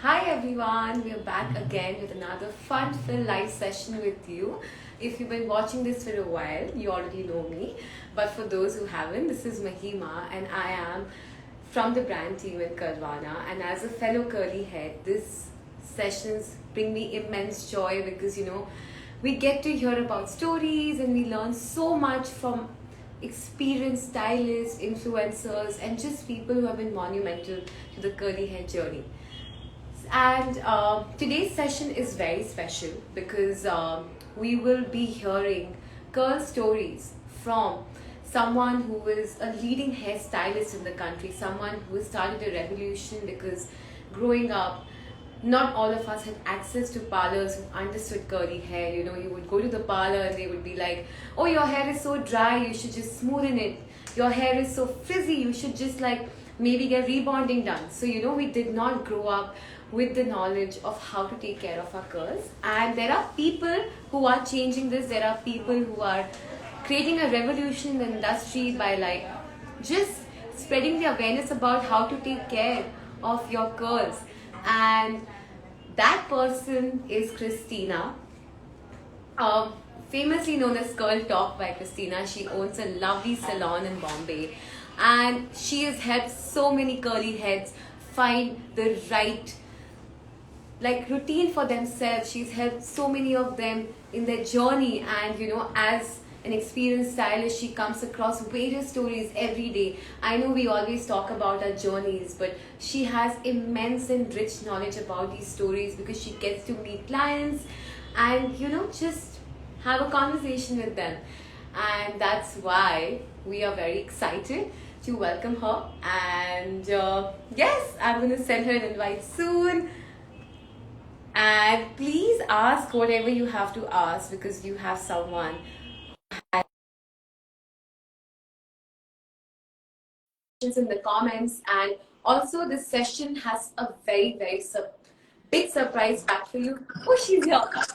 Hi everyone, we're back again with another fun-filled live session with you. If you've been watching this for a while, you already know me. But for those who haven't, this is Mahima and I am from the brand team in Curlvana. And as a fellow curly head, these sessions bring me immense joy because we get to hear about stories and we learn so much from experienced stylists, influencers, and just people who have been monumental to the curly hair journey. And today's session is very special because we will be hearing curl stories from someone who is a leading hairstylist in the country, someone who has started a revolution because growing up, not all of us had access to parlors who understood curly hair. You would go to the parlor and they would be like, oh, your hair is so dry, you should just smoothen it. Your hair is so frizzy, you should just maybe get rebonding done. So, we did not grow up with the knowledge of how to take care of our curls. And there are people who are changing this. There are people who are creating a revolution in the industry by just spreading the awareness about how to take care of your curls. And that person is Christina, famously known as Curl Talk by Christina. She owns a lovely salon in Bombay, and she has helped so many curly heads find the right routine for themselves. She's helped so many of them in their journey, and as an experienced stylist, she comes across various stories every day. I know we always talk about our journeys, but she has immense and rich knowledge about these stories because she gets to meet clients and just have a conversation with them. And that's why we are very excited to welcome her. And yes, I'm going to send her an invite soon. And please ask whatever you have to ask because you have someone in the comments. And also this session has a very big surprise pack for you. Oh, she's here. Hello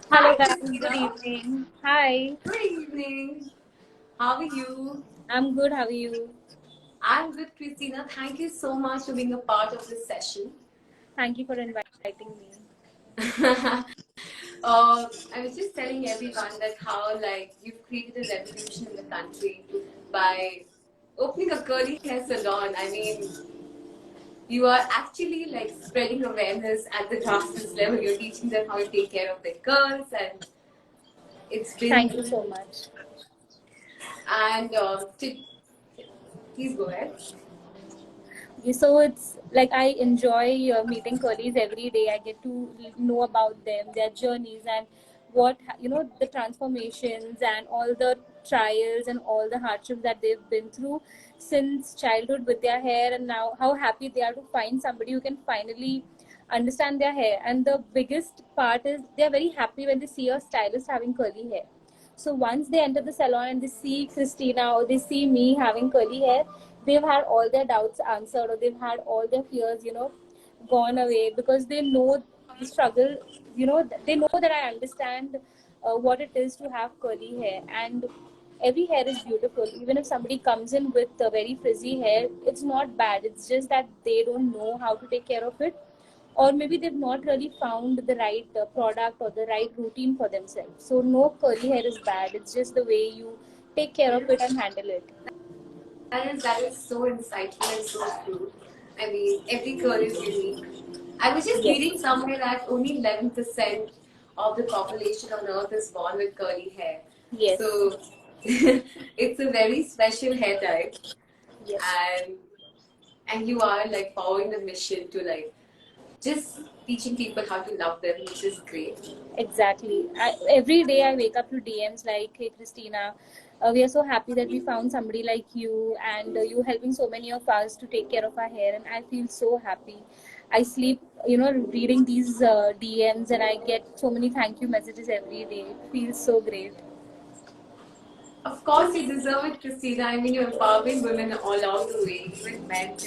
Hi, guys, Christina. good evening. Hi. Good evening. How are you? I'm good, how are you? I'm good, Christina. Thank you so much for being a part of this session. Thank you for inviting me. I was just telling everyone that how you've created a revolution in the country by opening a curly hair salon. I mean, you are actually spreading awareness at the grassroots level. You're teaching them how to take care of their curls, and it's been. Thank you so much. And please go ahead. Okay, so it's like I enjoy meeting curlies every day. I get to know about them, their journeys, and the transformations and all the trials and all the hardships that they've been through since childhood with their hair, and now how happy they are to find somebody who can finally understand their hair. And the biggest part is they're very happy when they see a stylist having curly hair. So once they enter the salon and they see Christina or they see me having curly hair, they've had all their doubts answered, or they've had all their fears, gone away, because they know the struggle. They know that I understand what it is to have curly hair, and every hair is beautiful. Even if somebody comes in with very frizzy hair, it's not bad. It's just that they don't know how to take care of it, or maybe they've not really found the right product or the right routine for themselves. So no curly hair is bad. It's just the way you take care of it and handle it. That is so insightful and so true. I mean, every curl is unique. I was just Yes. reading somewhere that only 11% of the population on Earth is born with curly hair. Yes. So it's a very special hair type, Yes. and you are following the mission to just teaching people how to love them, which is great. Exactly. Every day I wake up to DMs like, "Hey Christina, we are so happy that we found somebody like you, and you helping so many of us to take care of our hair." And I feel so happy. I sleep, reading these DMs, and I get so many thank you messages every day. It feels so great. Of course, you deserve it, Christina. I mean, you're empowering women all along the way, even men.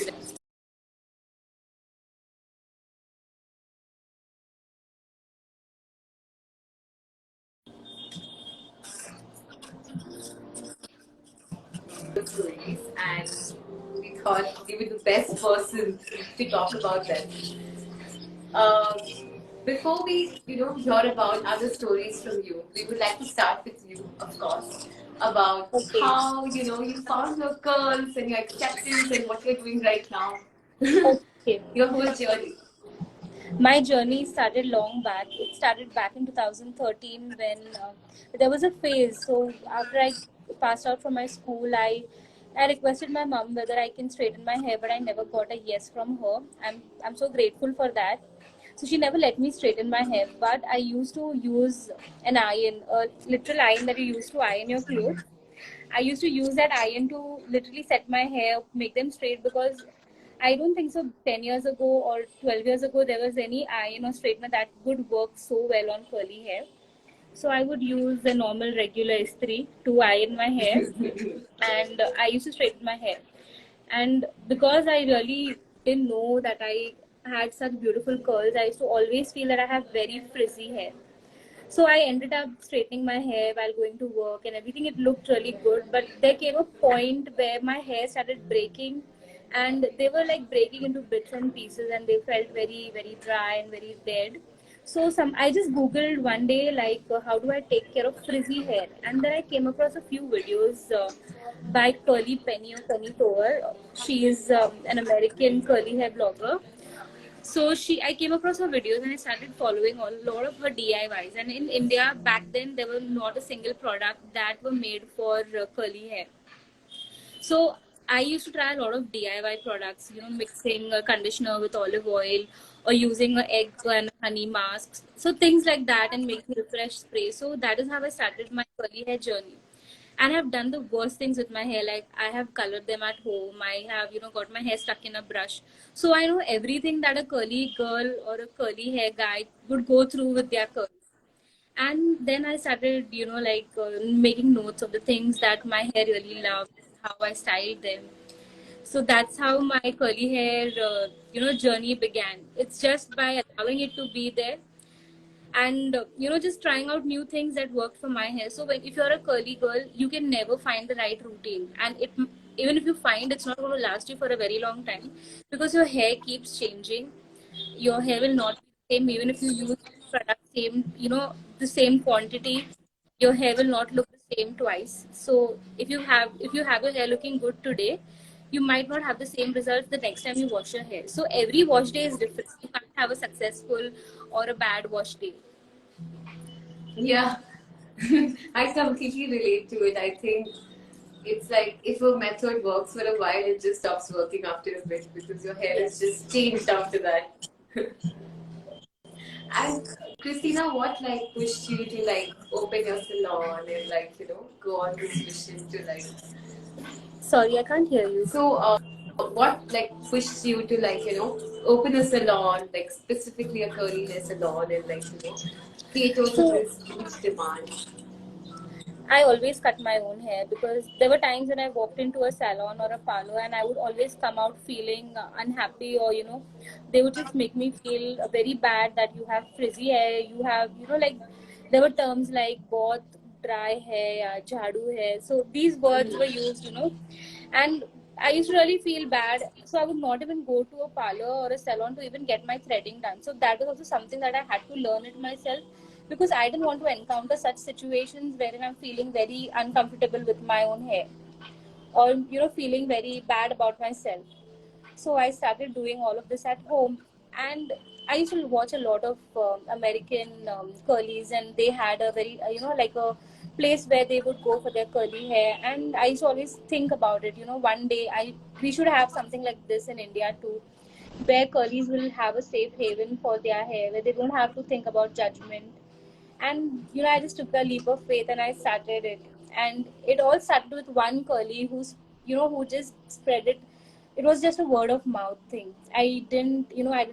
Stories, and we thought you were the best person to talk about them. Uh, Before we, hear about other stories from you, we would like to start with you, of course, about Okay. how, you found your curls and your acceptance and what you're doing right now. Okay. Your whole journey. My journey started long back. It started back in 2013 when there was a phase. So after I passed out from my school, I requested my mom whether I can straighten my hair, but I never got a yes from her. I'm so grateful for that. So she never let me straighten my hair, but I used to use an iron, a literal iron that you use to iron your clothes. I used to use that iron to literally set my hair, make them straight, because I don't think so 10 years ago or 12 years ago there was any iron or straightener that would work so well on curly hair. So I would use the normal regular istri to iron my hair, and I used to straighten my hair. And because I really didn't know that I had such beautiful curls, I used to always feel that I have very frizzy hair. So I ended up straightening my hair while going to work and everything. It looked really good, but there came a point where my hair started breaking, and they were like breaking into bits and pieces, and they felt very, very dry and very dead. So I just googled one day like how do I take care of frizzy hair, and then I came across a few videos by Curly Penny or Penny Tower. She is an American curly hair blogger. So I came across her videos and I started following a lot of her DIYs. And in India back then, there was not a single product that were made for curly hair. So I used to try a lot of DIY products, mixing a conditioner with olive oil or using an egg and honey masks. So things like that, and making refresh spray. So that is how I started my curly hair journey. And I've done the worst things with my hair. Like I have colored them at home. I have, got my hair stuck in a brush. So I know everything that a curly girl or a curly hair guy would go through with their curls. And then I started, making notes of the things that my hair really loved, how I styled them. So that's how my curly hair, journey began. It's just by allowing it to be there, and just trying out new things that worked for my hair. So if you're a curly girl, you can never find the right routine, and even if you find, it's not going to last you for a very long time, because your hair keeps changing. Your hair will not be the same even if you use product same, the same quantity. Your hair will not look the same twice. So if you have your hair looking good today, you might not have the same results the next time you wash your hair. So every wash day is different. You can't have a successful or a bad wash day. Yeah, I completely relate to it. I think it's like if a method works for a while, it just stops working after a bit because your hair is just changed after that. And Christina, what like pushed you to like open your salon and like go on this mission to like? Sorry, I can't hear you. So, what like pushed you to like open a salon, like specifically a curly hair salon, and like cater to So this huge demand? I always cut my own hair, because there were times when I walked into a salon or a parlor and I would always come out feeling unhappy, or they would just make me feel very bad that you have frizzy hair, you have, like there were terms like both dry hair, jhadu hair. So these words were used, and I used to really feel bad. So I would not even go to a parlor or a salon to even get my threading done. So that was also something that I had to learn it myself, because I didn't want to encounter such situations wherein I'm feeling very uncomfortable with my own hair, or feeling very bad about myself. So I started doing all of this at home, and I used to watch a lot of American curlies, and they had a very like a place where they would go for their curly hair. And I used to always think about it. One day we should have something like this in India too, where curlies will have a safe haven for their hair, where they don't have to think about judgment. And I just took a leap of faith and I started it. And it all started with one curly who just spread it. It was just a word of mouth thing. I didn't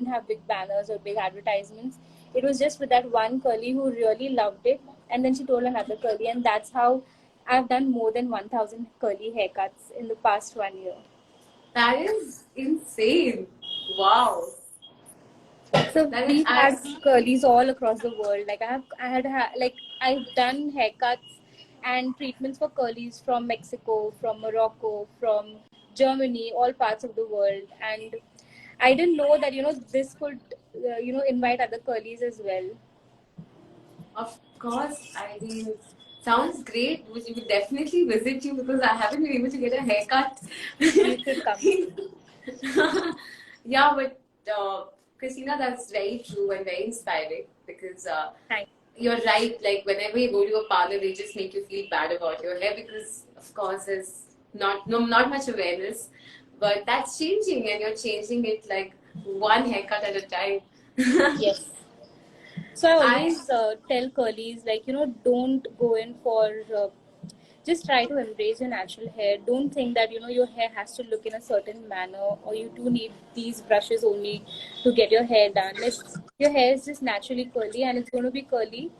have big banners or big advertisements. It was just with that one curly who really loved it, and then she told another curly, and that's how I've done more than 1,000 curly haircuts in the past 1 year. That is insane! Wow. So That is we've had curlies all across the world. Like I've done haircuts and treatments for curlies from Mexico, from Morocco, from Germany, all parts of the world. And I didn't know that this could invite other curlies as well. Of course, I mean, sounds great. We will definitely visit you because I haven't been able to get a haircut. You should come. Yeah, but Christina, that's very true and very inspiring because Thank you're right. Like whenever you go to a parlor, they just make you feel bad about your hair because, of course, there's not much awareness. But that's changing, and you're changing it like one haircut at a time. Yes. So I I always tell curlies, like, don't go in for, just try to embrace your natural hair. Don't think that, your hair has to look in a certain manner, or you do need these brushes only to get your hair done. Like, your hair is just naturally curly and it's going to be curly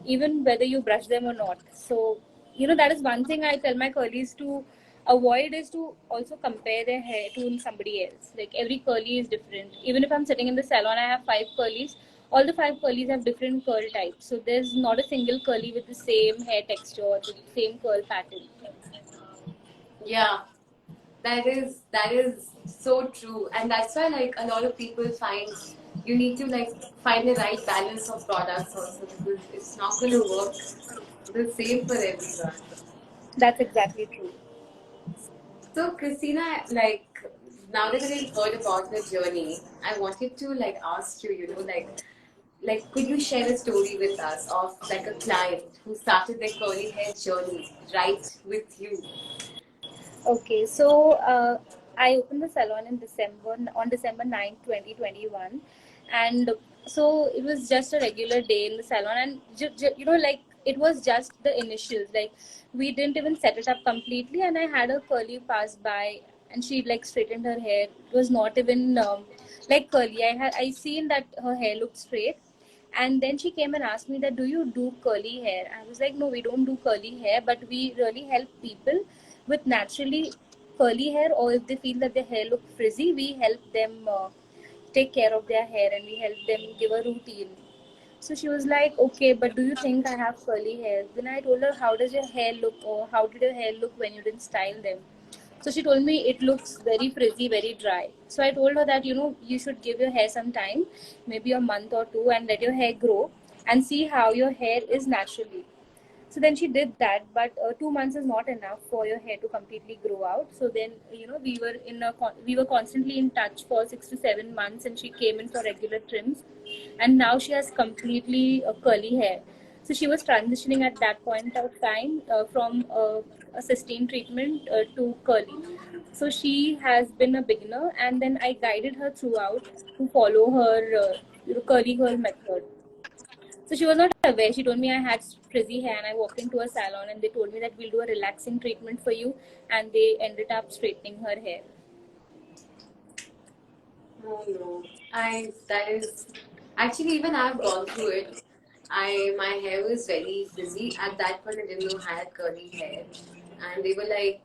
even whether you brush them or not. So, that is one thing I tell my curlies to avoid, is to also compare their hair to somebody else. Like, every curly is different. Even if I'm sitting in the salon, I have 5 curlies. All the 5 curlies have different curl types. So there's not a single curly with the same hair texture or the same curl pattern. Yeah, that is so true, and that's why like a lot of people find you need to like find the right balance of products also because it's not going to work the same for everyone. That's exactly true. So Christina, like now that we've heard about the journey, I wanted to like ask you, like could you share a story with us of like a client who started their curly hair journey right with you? Okay, so I opened the salon in December 9th, 2021, and so it was just a regular day in the salon, and like, it was just the initials. Like, we didn't even set it up completely, and I had a curly pass by, and she like straightened her hair. It was not even like curly. I seen that her hair looked straight, and then she came and asked me that, do you do curly hair? I was like, no, we don't do curly hair, but we really help people with naturally curly hair, or if they feel that their hair look frizzy, we help them take care of their hair, and we help them give a routine. So she was like, okay, but do you think I have curly hair? Then I told her, how does your hair look, or how did your hair look when you didn't style them? So she told me it looks very frizzy, very dry. So I told her that, you should give your hair some time, maybe a month or two, and let your hair grow and see how your hair is naturally. So then she did that, but 2 months is not enough for your hair to completely grow out. So then, we were constantly in touch for 6 to 7 months, and she came in for regular trims, and now she has completely curly hair. So she was transitioning at that point of time from a sustained treatment to curly. So she has been a beginner, and then I guided her throughout to follow her curly curl method. So she was not aware. She told me I had frizzy hair, and I walked into a salon and they told me that we'll do a relaxing treatment for you, and they ended up straightening her hair. Oh no. I that is actually even I've gone through it. My hair was very frizzy. At that point I didn't know I had curly hair. And they were like,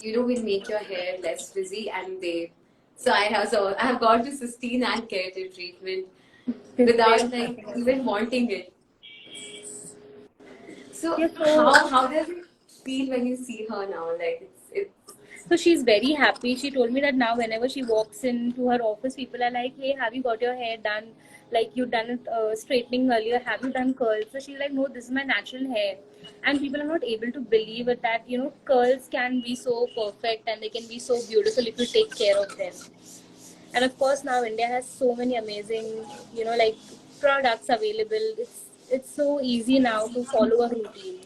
we'll make your hair less frizzy and they so I have gone to cysteine and keratin treatment This way without of like nothing else. even wanting it. So Yeah, how does it feel when you see her now? Like it's so she's very happy. She told me that now whenever she walks into her office, people are like, "Hey, have you got your hair done? Like, you done it straightening earlier? Have you done curls?" So she's like, "No, this is my natural hair." And people are not able to believe it, that curls can be so perfect and they can be so beautiful if you take care of them. And of course, now India has so many amazing, like, products available. It's so easy now to follow a routine.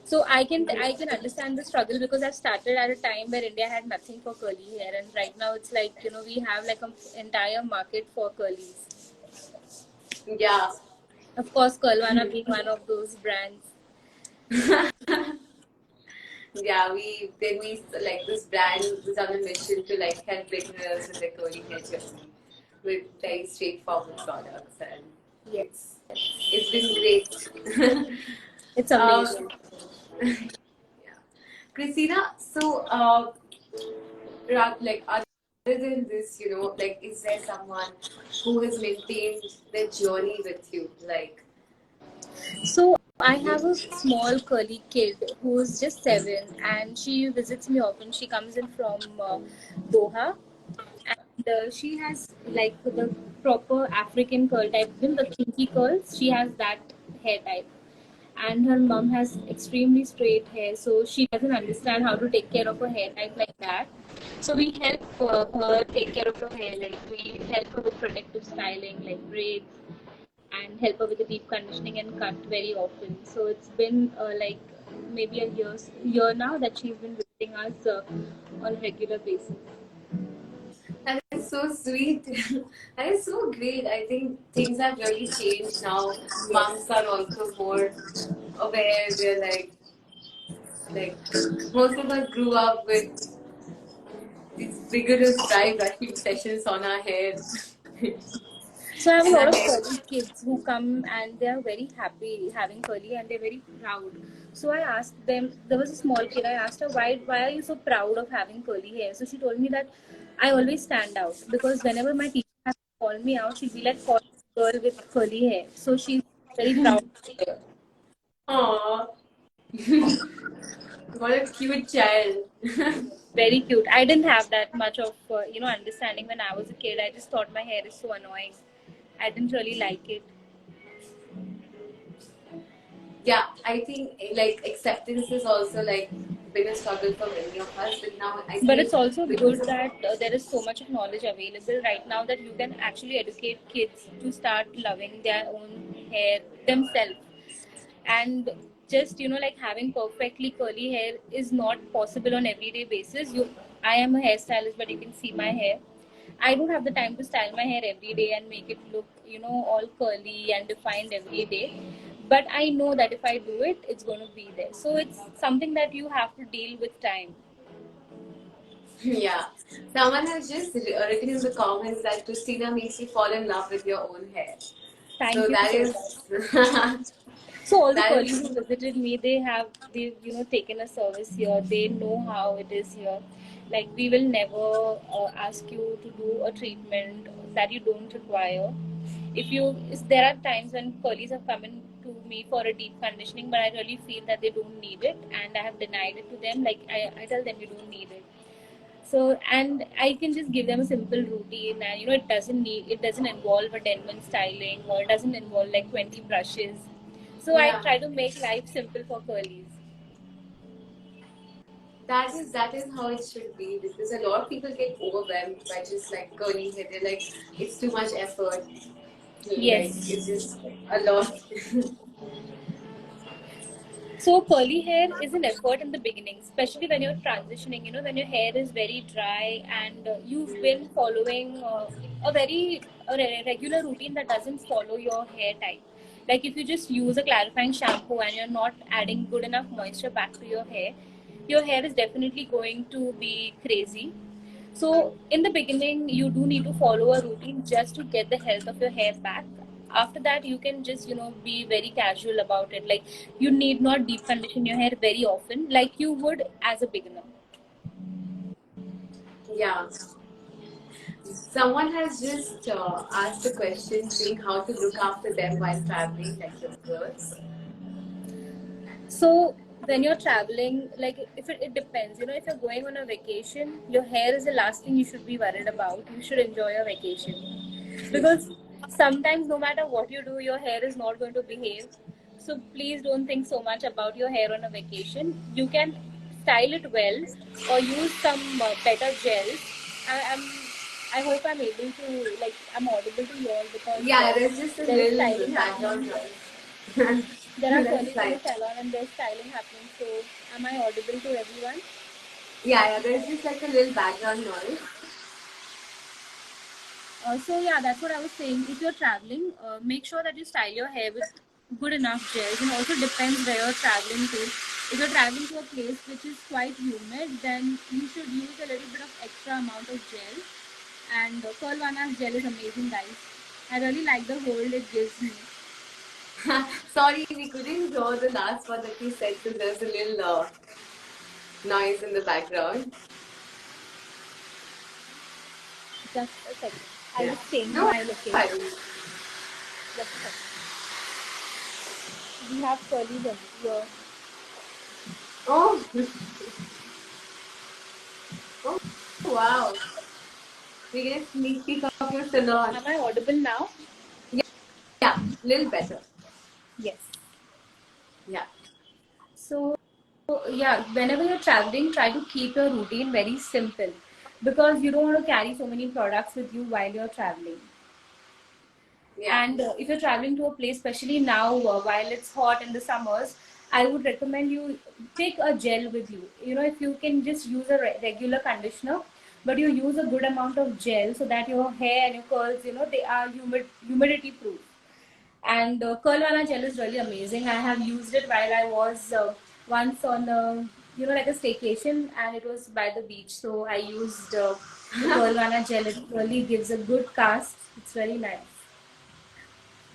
So I can understand the struggle, because I've started at a time where India had nothing for curly hair, and right now it's like, we have like an entire market for curlies. yeah. Of course, Curlvana being one of those brands. Yeah, we like this brand was on a mission to like help beginners with their curly hair journey with very straightforward products, and Yes, it's it's been great. it's um, amazing. yeah. Christina, so like other than this, like is there someone who has maintained their journey with you? Like, So I have a small curly kid who's just 7, and she visits me often. She comes in from Doha, She has like the proper African curl type, the kinky curls. She has that hair type, and her mom has extremely straight hair, so she doesn't understand how to take care of her hair type like that. So we help her take care of her hair. Like we help her with protective styling, like braids, and help her with the deep conditioning and cut very often. So it's been like maybe a year now that she's been visiting us on a regular basis. That is so sweet. That is so great. I think things have really changed now. Moms are also more aware. They're like most of us grew up with these vigorous dry brushing sessions on our hair. So I have a And lot our of hair. curly kids who come and they are very happy having curly and they're very proud. So I asked them, there was a small kid, I asked her, why are you so proud of having curly hair? So she told me that I always stand out because whenever my teacher has to call me out, she'll be like, call girl with curly hair. So she's very proud of her. Aww, what a cute child. Very cute. I didn't have that much of understanding when I was a kid. I just thought my hair is so annoying. I didn't really like it. Yeah, I think like acceptance is also like been a struggle for many of us, but now I But it's feel also because good that there is so much of knowledge available right now that you can actually educate kids to start loving their own hair themselves. And just like having perfectly curly hair is not possible on everyday basis. I am a hairstylist, but you can see my hair. I don't have the time to style my hair every day and make it look all curly and defined every day. But I know that if I do it, it's going to be there. So it's something that you have to deal with time. yeah, someone has just written in the comments that Christina makes you fall in love with your own hair. Thank So you that so is much. So all the that curlies is who visited me, they've taken a service here. They know how it is here. Like we will never ask you to do a treatment that you don't require. There are times when curlies have come in to me for a deep conditioning, but I really feel that they don't need it, and I have denied it to them. Like I tell them you don't need it. So and I can just give them a simple routine, and it doesn't involve a 10-minute styling, or it doesn't involve like 20 brushes. So I yeah. try to make life simple for curlies. That is how it should be because a lot of people get overwhelmed by just like curling hair. They're like, it's too much effort. Like it's Yes. just a lot. So curly hair is an effort in the beginning, especially when you're transitioning. When your hair is very dry and you've been following a regular routine that doesn't follow your hair type. Like if you just use a clarifying shampoo and you're not adding good enough moisture back to your hair is definitely going to be crazy. So, in the beginning, you do need to follow a routine just to get the health of your hair back. After that, you can just, be very casual about it. Like, you need not deep condition your hair very often, like you would as a beginner. Yeah. Someone has just asked a question saying how to look after them while traveling, like your girls. So when you're traveling, like if it depends, if you're going on a vacation, your hair is the last thing you should be worried about. You should enjoy your vacation because sometimes no matter what you do, your hair is not going to behave. So please don't think so much about your hair on a vacation. You can style it well or use some better gels. I'm I hope I'm able to I'm audible to you all because Yeah, there's just a there is little styling background happening. noise. There are That's curlies in the fine. salon and there's styling happening. So, am I audible to everyone? Yeah, there's just like a little background noise. So yeah, that's what I was saying. If you're traveling, make sure that you style your hair with good enough gels. And also depends where you're traveling to. If you're traveling to a place which is quite humid, then you should use a little bit of extra amount of gel. And Curlvana gel is amazing, guys. I really like the hold it gives me. Sorry, we couldn't hear the last one that you said, so there's a little noise in the background. Just a second. I'll Yeah. just change No my location. worries. Just a second. We have curlies in here. Oh, oh, wow. We get a sneak peek of your salon. Am I audible now? Yeah, little better. Yes. Yeah. So, yeah, whenever you're traveling, try to keep your routine very simple because you don't want to carry so many products with you while you're traveling. Yeah. And if you're traveling to a place, especially now while it's hot in the summers, I would recommend you take a gel with you. You know, if you can just use a regular conditioner, but you use a good amount of gel so that your hair and your curls, you know, they are humidity proof. And Curlvana gel is really amazing. I have used it while I was once on you know, like a staycation, and it was by the beach. So I used the Curlvana gel. It really gives a good cast. It's very nice.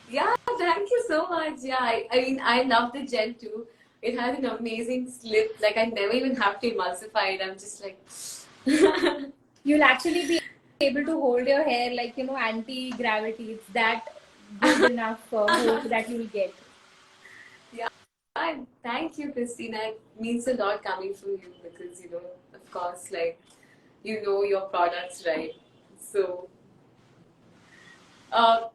Yeah, thank you so much. Yeah, I mean, I love the gel too. It has an amazing slip. Like, I never even have to emulsify it. I'm just like, You'll actually be able to hold your hair like, you know, anti-gravity. It's that good enough hold that you'll get. yeah. Thank you, Christina. It means a lot coming from you because, you know, of course, like, you know your products, right? So,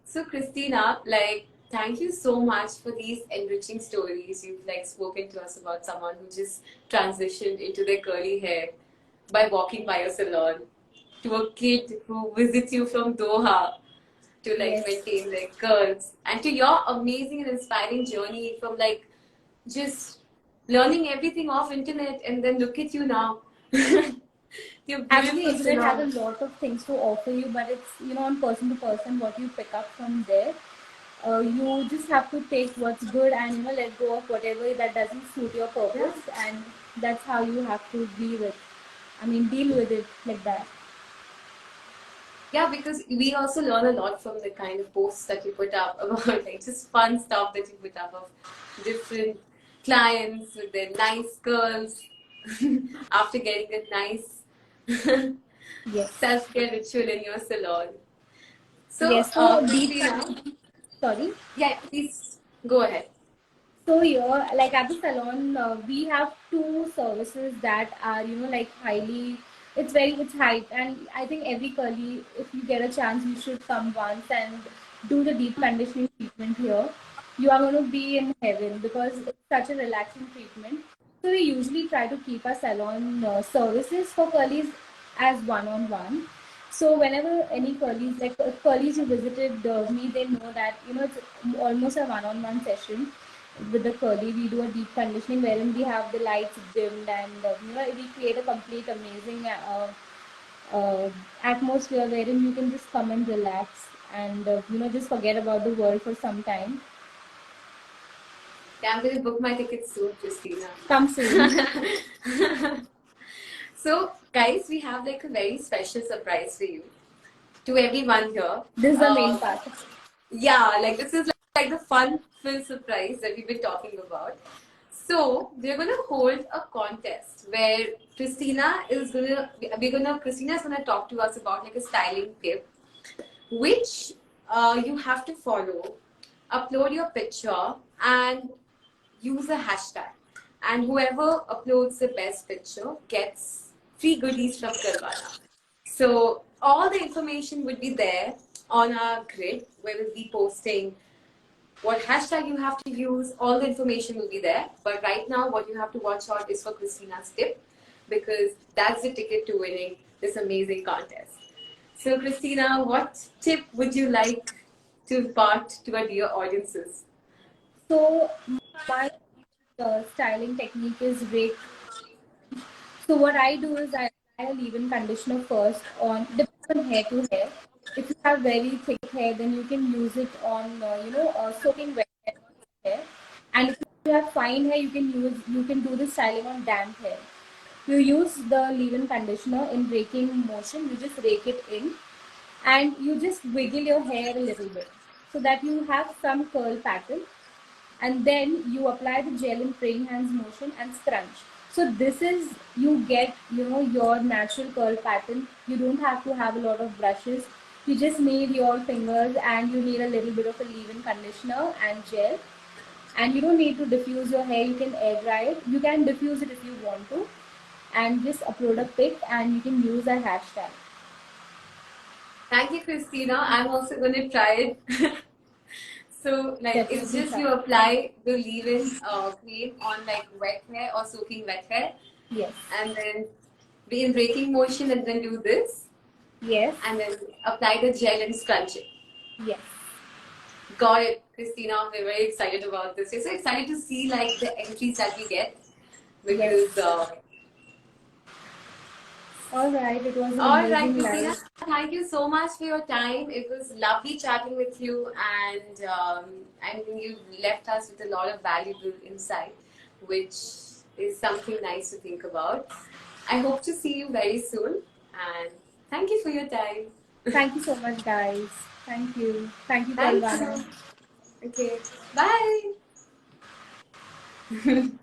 so Christina, like, thank you so much for these enriching stories. You've like spoken to us about someone who just transitioned into their curly hair by walking by a salon, to a kid who visits you from Doha to like Yes. maintain their curls, and to your amazing and inspiring journey from like just learning everything off internet, and then look at you now. Your Actually, beautiful internet has salon. a lot of things to offer you, but it's, you know, on person to person what you pick up from there. You just have to take what's good and, you know, let go of whatever that doesn't suit your Yeah. purpose, and that's how you have to deal with it like that. Yeah, because we also learn a lot from the kind of posts that you put up about like just fun stuff that you put up of different clients with their nice curls after getting a nice Yes. self-care ritual in your salon. So, Yes. So deep. Christina, Sorry. yeah, please go ahead. So here, like at the salon, we have two services that are, you know, like highly. It's hype, and I think every curly, if you get a chance, you should come once and do the deep conditioning treatment here. You are going to be in heaven because it's such a relaxing treatment. So we usually try to keep our salon services for curlies as one-on-one. So whenever any curlies, like curlies who visited me, they know that, you know, it's almost a one-on-one session with the curly. We do a deep conditioning wherein we have the lights dimmed, and you know, we create a complete amazing uh, atmosphere wherein you can just come and relax and you know, just forget about the world for some time. Yeah, I'm going to book my tickets soon, Christina. Come soon. So, guys, we have like a very special surprise for you to everyone here. This is the main part. Yeah, like this is like the fun-filled surprise that we've been talking about. So we're gonna hold a contest where Christina is gonna talk to us about like a styling tip, which you have to follow, upload your picture, and use a hashtag. And whoever uploads the best picture gets free goodies from Curlvana. So all the information would be there on our grid where we'll be posting what hashtag you have to use. All the information will be there. But right now, what you have to watch out is for Christina's tip because that's the ticket to winning this amazing contest. So, Christina, what tip would you like to impart to our dear audiences? So my styling technique is rake. So what I do is I apply a leave-in conditioner first on depends on hair to hair. If you have very thick hair, then you can use it on soaking wet hair, hair. And if you have fine hair, you can do the styling on damp hair. You use the leave-in conditioner in raking motion. You just rake it in, and you just wiggle your hair a little bit so that you have some curl pattern, and then you apply the gel in praying hands motion and scrunch. So this is, you get, you know, your natural curl pattern. You don't have to have a lot of brushes. You just need your fingers, and you need a little bit of a leave-in conditioner and gel, and you don't need to diffuse your hair. You can air dry it. You can diffuse it if you want to, and just upload a pic, and you can use a hashtag. Thank you, Christina. I'm also going to try it. So, like, it's Definitely just you try. apply the leave-in cream on like wet hair or soaking wet hair, Yes. and then be in breaking motion, and then do this, Yes. and then apply the gel and scrunch it. Yes. Got it, Christina. We're very excited about this. We're so excited to see like the entries that we get Yes. because. All right. It was an All right, amazing Christina. live. Thank you so much for your time. It was lovely chatting with you, and I think you left us with a lot of valuable insight, which is something nice to think about. I hope to see you very soon, and thank you for your time. Thank you so much, guys. Thank you. Thank you, Thank Curlvana. you. Okay, bye.